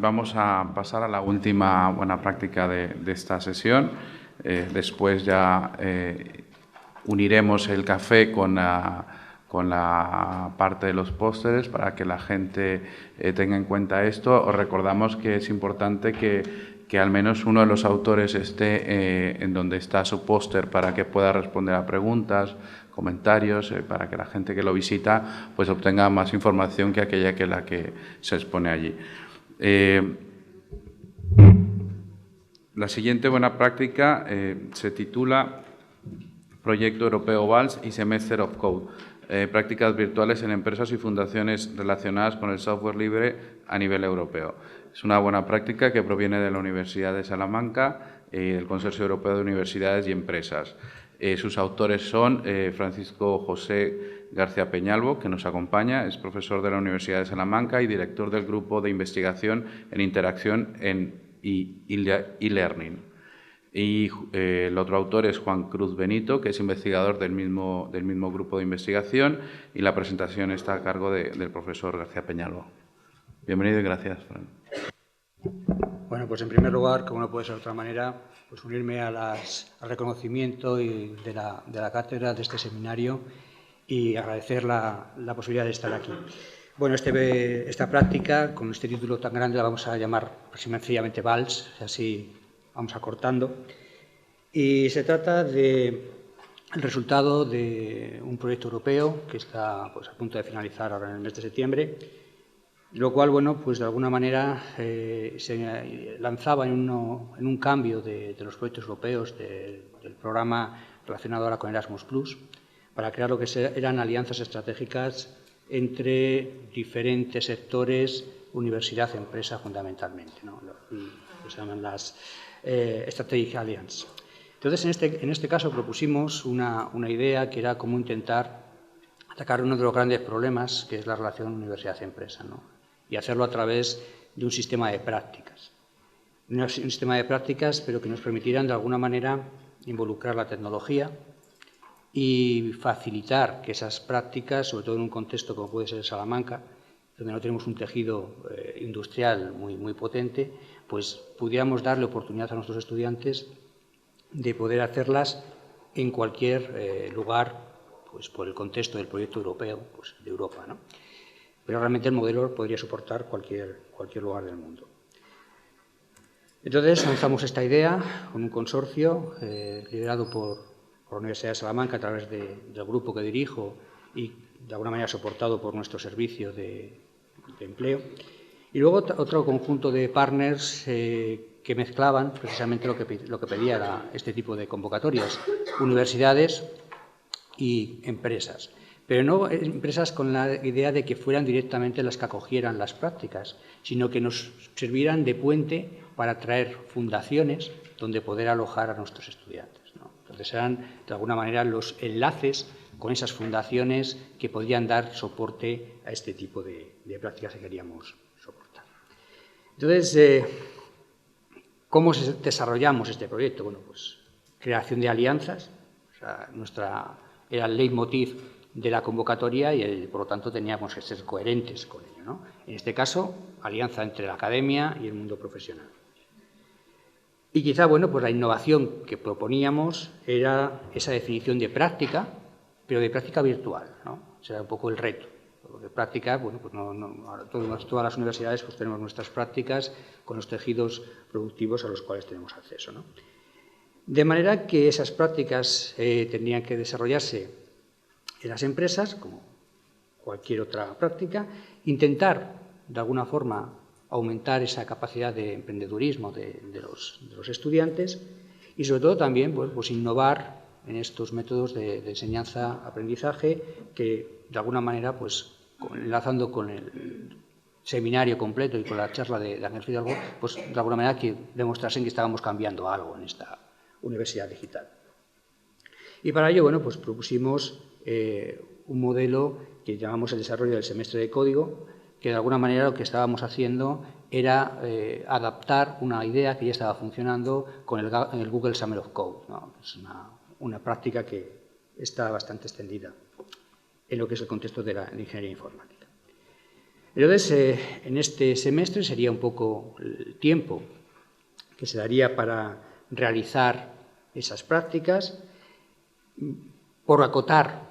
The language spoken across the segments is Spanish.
vamos a pasar a la última buena práctica de esta sesión. Después ya uniremos el café con la parte de los pósteres para que la gente tenga en cuenta esto. Os recordamos que es importante que al menos uno de los autores esté en donde está su póster para que pueda responder a preguntas, comentarios, para que la gente que lo visita pues obtenga más información que aquella que la que se expone allí. La siguiente buena práctica se titula Proyecto Europeo VALS y Semester of Code, prácticas virtuales en empresas y fundaciones relacionadas con el software libre a nivel europeo. Es una buena práctica que proviene de la Universidad de Salamanca y del Consorcio Europeo de Universidades y Empresas. Sus autores son Francisco José García Peñalvo, que nos acompaña, es profesor de la Universidad de Salamanca y director del Grupo de Investigación en Interacción en e-Learning. Y el otro autor es Juan Cruz Benito, que es investigador del mismo grupo de investigación, y la presentación está a cargo del profesor García Peñalvo. Bienvenido y gracias, Fran. Bueno, pues en primer lugar, como no puede ser de otra manera, pues unirme al reconocimiento de la cátedra de este seminario y agradecer la posibilidad de estar aquí. Bueno, esta práctica, con este título tan grande, la vamos a llamar sencillamente VALS, así vamos acortando. Y se trata del resultado de un proyecto europeo que está pues, a punto de finalizar ahora en el mes de septiembre, lo cual, bueno, pues de alguna manera se lanzaba en un cambio de los proyectos europeos del programa relacionado ahora con Erasmus+, para crear lo que eran alianzas estratégicas entre diferentes sectores, universidad, empresa, fundamentalmente, ¿no? Lo que se llaman las Strategic Alliance. Entonces, en este caso propusimos una idea que era cómo intentar atacar uno de los grandes problemas, que es la relación universidad-empresa, ¿no? Y hacerlo a través de un sistema de prácticas. Un sistema de prácticas, pero que nos permitieran, de alguna manera, involucrar la tecnología y facilitar que esas prácticas, sobre todo en un contexto como puede ser Salamanca, donde no tenemos un tejido industrial muy potente, pues pudiéramos darle oportunidad a nuestros estudiantes de poder hacerlas en cualquier lugar, pues por el contexto del proyecto europeo, pues de Europa, ¿no? Pero realmente el modelo podría soportar cualquier lugar del mundo. Entonces lanzamos esta idea con un consorcio liderado por la Universidad de Salamanca a través del grupo que dirijo y de alguna manera soportado por nuestro servicio de empleo. Y luego otro conjunto de partners que mezclaban precisamente lo que pedía era este tipo de convocatorias, universidades y empresas. Pero no empresas con la idea de que fueran directamente las que acogieran las prácticas, sino que nos sirvieran de puente para atraer fundaciones donde poder alojar a nuestros estudiantes, ¿no? Entonces eran, de alguna manera, los enlaces con esas fundaciones que podían dar soporte a este tipo de prácticas que queríamos soportar. Entonces, ¿cómo desarrollamos este proyecto? Bueno, pues creación de alianzas, o sea, era el leitmotiv de la convocatoria y, por lo tanto, teníamos que ser coherentes con ello, ¿no? En este caso, alianza entre la academia y el mundo profesional. Y quizá, bueno, pues la innovación que proponíamos era esa definición de práctica, pero de práctica virtual, ¿no? O sea, un poco el reto. De práctica, bueno, pues todas las universidades pues tenemos nuestras prácticas con los tejidos productivos a los cuales tenemos acceso, ¿no? De manera que esas prácticas tendrían que desarrollarse en las empresas, como cualquier otra práctica, intentar, de alguna forma, aumentar esa capacidad de emprendedurismo de los estudiantes y, sobre todo, también pues innovar en estos métodos de enseñanza-aprendizaje que, de alguna manera, pues enlazando con el seminario completo y con la charla de Ángel Fidalgo, pues de alguna manera que demostrasen que estábamos cambiando algo en esta universidad digital. Y para ello, bueno, pues propusimos un modelo que llamamos el desarrollo del semestre de código, que de alguna manera lo que estábamos haciendo era adaptar una idea que ya estaba funcionando con el Google Summer of Code, ¿no? Es una práctica que está bastante extendida en lo que es el contexto de la ingeniería informática. Entonces, en este semestre sería un poco el tiempo que se daría para realizar esas prácticas. Por acotar,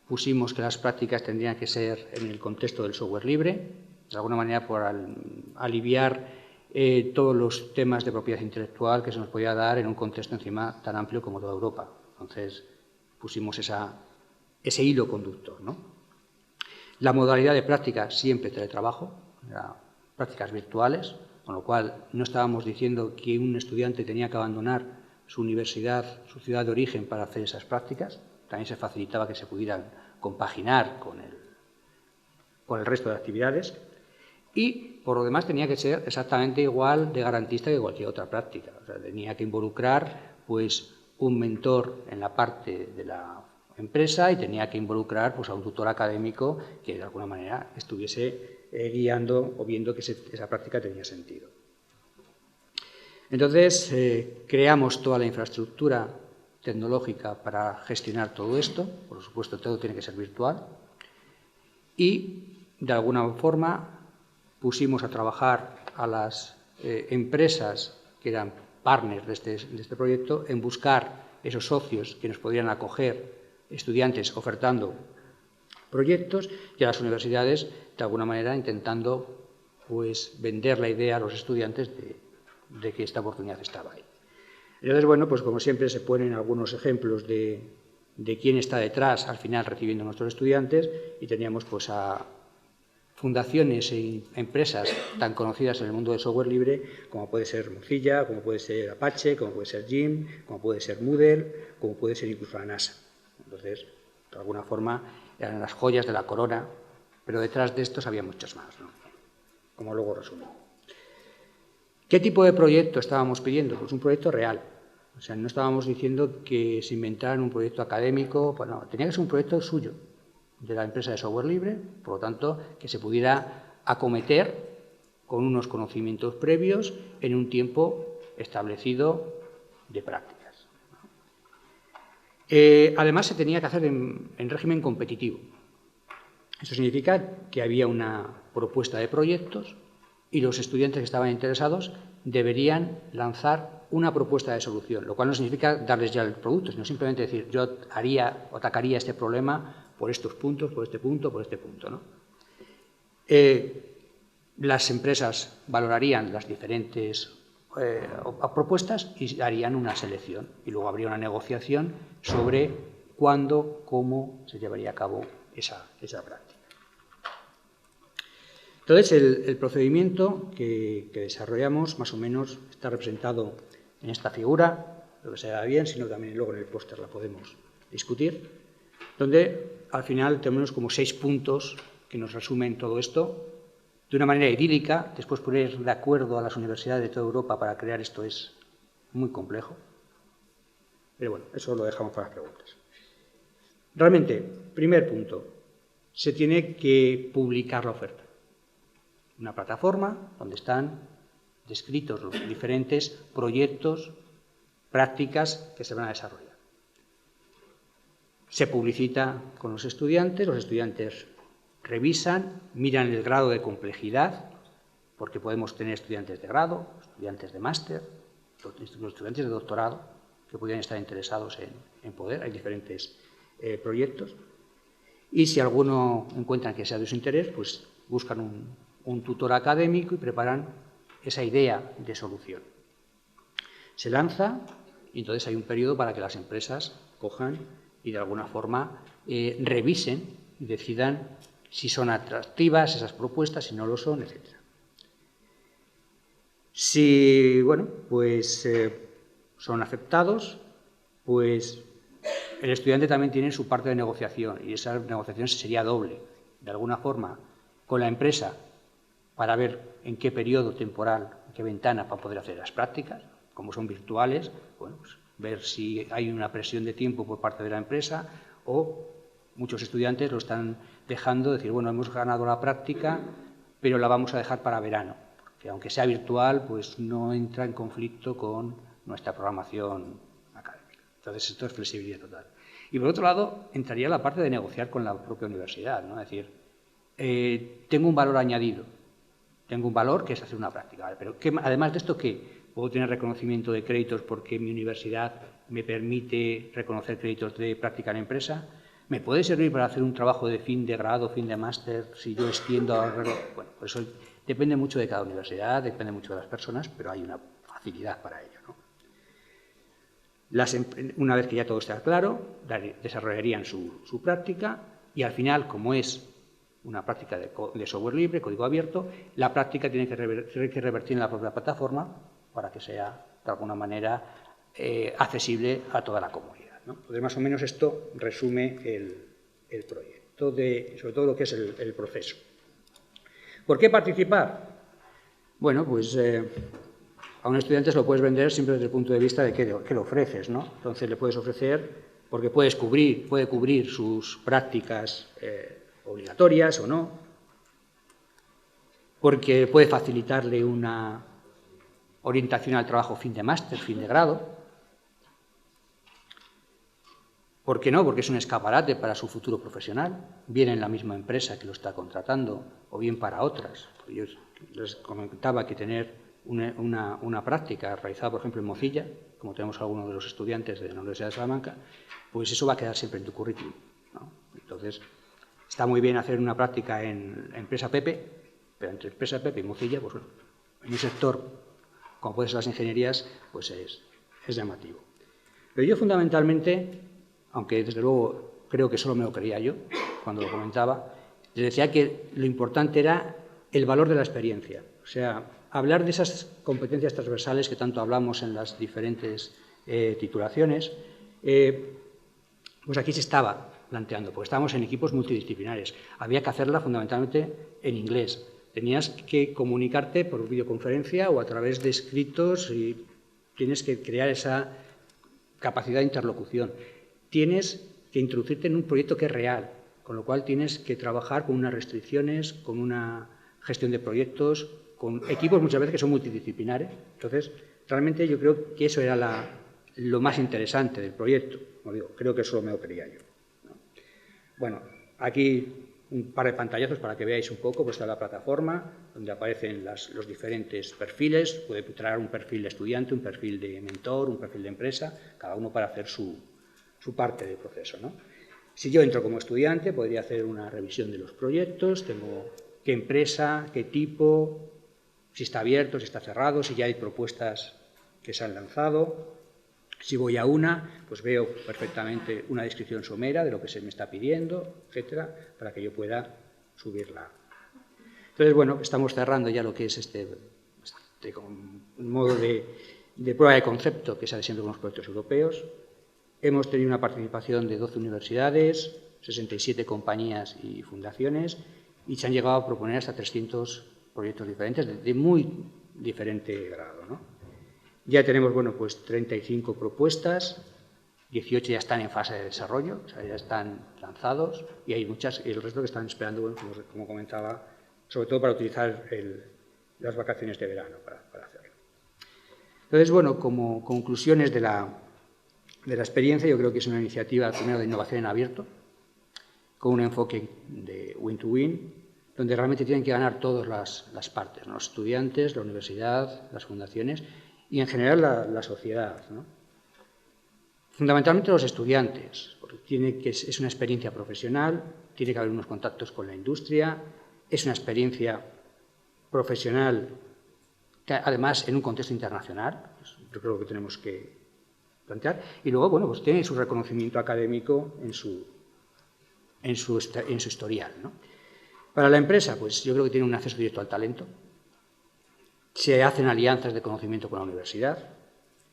pusimos que las prácticas tendrían que ser en el contexto del software libre, de alguna manera por aliviar todos los temas de propiedad intelectual que se nos podía dar en un contexto encima tan amplio como toda Europa. Entonces, pusimos ese hilo conductor, ¿no? La modalidad de práctica siempre teletrabajo, prácticas virtuales, con lo cual no estábamos diciendo que un estudiante tenía que abandonar su universidad, su ciudad de origen para hacer esas prácticas. También se facilitaba que se pudieran compaginar con el resto de actividades. Y, por lo demás, tenía que ser exactamente igual de garantista que cualquier otra práctica. O sea, tenía que involucrar pues, un mentor en la parte de la empresa y tenía que involucrar pues, a un tutor académico que, de alguna manera, estuviese guiando o viendo que esa práctica tenía sentido. Entonces, creamos toda la infraestructura tecnológica para gestionar todo esto. Por supuesto, todo tiene que ser virtual. Y, de alguna forma, pusimos a trabajar a las empresas que eran partners de este proyecto en buscar esos socios que nos podrían acoger, estudiantes ofertando proyectos, y a las universidades, de alguna manera, intentando pues, vender la idea a los estudiantes de que esta oportunidad estaba ahí. Entonces, bueno, pues como siempre se ponen algunos ejemplos de quién está detrás, al final, recibiendo a nuestros estudiantes, y teníamos pues a fundaciones e empresas tan conocidas en el mundo del software libre como puede ser Mozilla, como puede ser Apache, como puede ser Jim, como puede ser Moodle, como puede ser incluso la NASA. Entonces, de alguna forma, eran las joyas de la corona, pero detrás de estos había muchos más, ¿no? Como luego resumo. ¿Qué tipo de proyecto estábamos pidiendo? Pues un proyecto real. O sea, no estábamos diciendo que se inventaran un proyecto académico, pues no, tenía que ser un proyecto suyo, de la empresa de software libre, por lo tanto, que se pudiera acometer con unos conocimientos previos en un tiempo establecido de prácticas. Además, se tenía que hacer en régimen competitivo. Eso significa que había una propuesta de proyectos y los estudiantes que estaban interesados deberían lanzar una propuesta de solución, lo cual no significa darles ya el producto, sino simplemente decir, yo haría o atacaría este problema por estos puntos, por este punto, por este punto, ¿no? Las empresas valorarían las diferentes propuestas y harían una selección. Y luego habría una negociación sobre cuándo, cómo se llevaría a cabo esa práctica. Entonces, el procedimiento que desarrollamos más o menos está representado en esta figura, lo que se da bien, sino también luego en el póster la podemos discutir, donde al final tenemos como 6 puntos que nos resumen todo esto de una manera idílica. Después poner de acuerdo a las universidades de toda Europa para crear esto es muy complejo. Pero bueno, eso lo dejamos para las preguntas. Realmente, primer punto, se tiene que publicar la oferta. Una plataforma donde están descritos los diferentes proyectos, prácticas que se van a desarrollar. Se publicita con los estudiantes revisan, miran el grado de complejidad, porque podemos tener estudiantes de grado, estudiantes de máster, estudiantes de doctorado, que podrían estar interesados en poder, hay diferentes proyectos, y si alguno encuentran que sea de su interés, pues buscan un tutor académico y preparan esa idea de solución. Se lanza y entonces hay un periodo para que las empresas cojan y de alguna forma revisen y decidan si son atractivas esas propuestas, si no lo son, etc. Si, bueno, pues son aceptados, pues el estudiante también tiene su parte de negociación y esa negociación sería doble, de alguna forma, con la empresa para ver en qué periodo temporal, en qué ventana para poder hacer las prácticas, como son virtuales, bueno, pues ver si hay una presión de tiempo por parte de la empresa o muchos estudiantes lo están dejando, decir, bueno, hemos ganado la práctica, pero la vamos a dejar para verano, que aunque sea virtual, pues no entra en conflicto con nuestra programación académica. Entonces, esto es flexibilidad total. Y por otro lado, entraría la parte de negociar con la propia universidad, ¿no? Es decir, tengo un valor añadido. Tengo un valor que es hacer una práctica. ¿Vale? Pero además de esto, ¿qué? Puedo tener reconocimiento de créditos porque mi universidad me permite reconocer créditos de práctica en empresa. ¿Me puede servir para hacer un trabajo de fin de grado, fin de máster, si yo extiendo a... Bueno, pues eso depende mucho de cada universidad, depende mucho de las personas, pero hay una facilidad para ello, ¿no? Una vez que ya todo está claro, desarrollarían su práctica y al final, como es una práctica de software libre, código abierto, la práctica tiene que revertir en la propia plataforma para que sea, de alguna manera, accesible a toda la comunidad, ¿no? Entonces, más o menos esto resume el proyecto, sobre todo lo que es el proceso. ¿Por qué participar? Bueno, pues a un estudiante se lo puedes vender siempre desde el punto de vista de qué le ofreces, ¿no? Entonces le puedes ofrecer, porque puede cubrir sus prácticas obligatorias o no, porque puede facilitarle una orientación al trabajo fin de máster, fin de grado. ¿Por qué no? Porque es un escaparate para su futuro profesional, bien en la misma empresa que lo está contratando o bien para otras. Yo les comentaba que tener una práctica realizada, por ejemplo, en Mozilla, como tenemos algunos de los estudiantes de la Universidad de Salamanca, pues eso va a quedar siempre en tu currículum, ¿no? Entonces, está muy bien hacer una práctica en empresa Pepe, pero entre empresa Pepe y Mozilla, pues bueno, en un sector como pueden ser las ingenierías, pues es llamativo. Pero yo fundamentalmente, aunque desde luego creo que solo me lo creía yo cuando lo comentaba, les decía que lo importante era el valor de la experiencia. O sea, hablar de esas competencias transversales que tanto hablamos en las diferentes titulaciones, pues aquí se estaba planteando, porque estábamos en equipos multidisciplinares. Había que hacerla fundamentalmente en inglés. Tenías que comunicarte por videoconferencia o a través de escritos y tienes que crear esa capacidad de interlocución. Tienes que introducirte en un proyecto que es real, con lo cual tienes que trabajar con unas restricciones, con una gestión de proyectos, con equipos muchas veces que son multidisciplinares. Entonces, realmente yo creo que eso era lo más interesante del proyecto. Como digo, creo que solo me lo creía yo, ¿no? Bueno, aquí un par de pantallazos para que veáis un poco, pues está la plataforma donde aparecen los diferentes perfiles. Puede entrar un perfil de estudiante, un perfil de mentor, un perfil de empresa, cada uno para hacer su parte del proceso, ¿no? Si yo entro como estudiante, podría hacer una revisión de los proyectos, tengo qué empresa, qué tipo, si está abierto, si está cerrado, si ya hay propuestas que se han lanzado. Si voy a una, pues veo perfectamente una descripción somera de lo que se me está pidiendo, etcétera, para que yo pueda subirla. Entonces, bueno, estamos cerrando ya lo que es este modo de prueba de concepto que se hace siempre con los proyectos europeos. Hemos tenido una participación de 12 universidades, 67 compañías y fundaciones, y se han llegado a proponer hasta 300 proyectos diferentes de muy diferente grado, ¿no? Ya tenemos, bueno, pues 35 propuestas, 18 ya están en fase de desarrollo, o sea, ya están lanzados, y hay muchas, y el resto que están esperando, bueno, como comentaba, sobre todo para utilizar las vacaciones de verano para hacerlo. Entonces, bueno, como conclusiones de la experiencia, yo creo que es una iniciativa, primero, de innovación en abierto, con un enfoque de win-to-win, donde realmente tienen que ganar todas las partes, ¿no? Los estudiantes, la universidad, las fundaciones y, en general, la sociedad, ¿no? Fundamentalmente los estudiantes, porque es una experiencia profesional, tiene que haber unos contactos con la industria, es una experiencia profesional, que, además, en un contexto internacional, pues, yo creo que tenemos que plantear, y luego, bueno, pues tiene su reconocimiento académico en su historial, ¿no? Para la empresa, pues yo creo que tiene un acceso directo al talento, se hacen alianzas de conocimiento con la universidad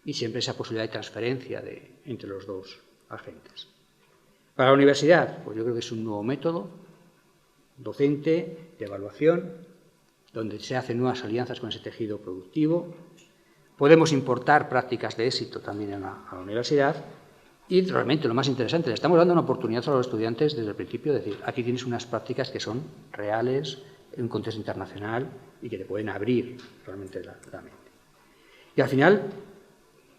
y siempre esa posibilidad de transferencia entre los dos agentes. Para la universidad, pues yo creo que es un nuevo método docente de evaluación, donde se hacen nuevas alianzas con ese tejido productivo. Podemos importar prácticas de éxito también a la universidad. Y realmente lo más interesante, le estamos dando una oportunidad a los estudiantes desde el principio, de decir, aquí tienes unas prácticas que son reales, en un contexto internacional y que te pueden abrir realmente la mente. Y al final,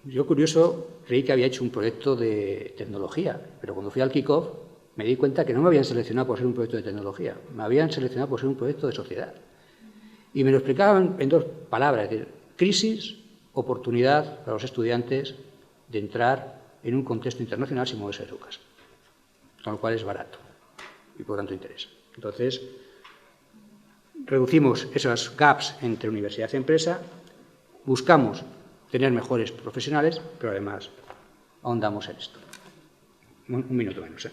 yo curioso, creí que había hecho un proyecto de tecnología, pero cuando fui al kick-off me di cuenta que no me habían seleccionado por ser un proyecto de tecnología, me habían seleccionado por ser un proyecto de sociedad. Y me lo explicaban en 2 palabras, es decir, crisis, oportunidad para los estudiantes de entrar en un contexto internacional sin moverse de su casa, con lo cual es barato y por tanto interesa. Entonces, reducimos esos gaps entre universidad y empresa, buscamos tener mejores profesionales, pero además ahondamos en esto. Un minuto menos, ¿eh?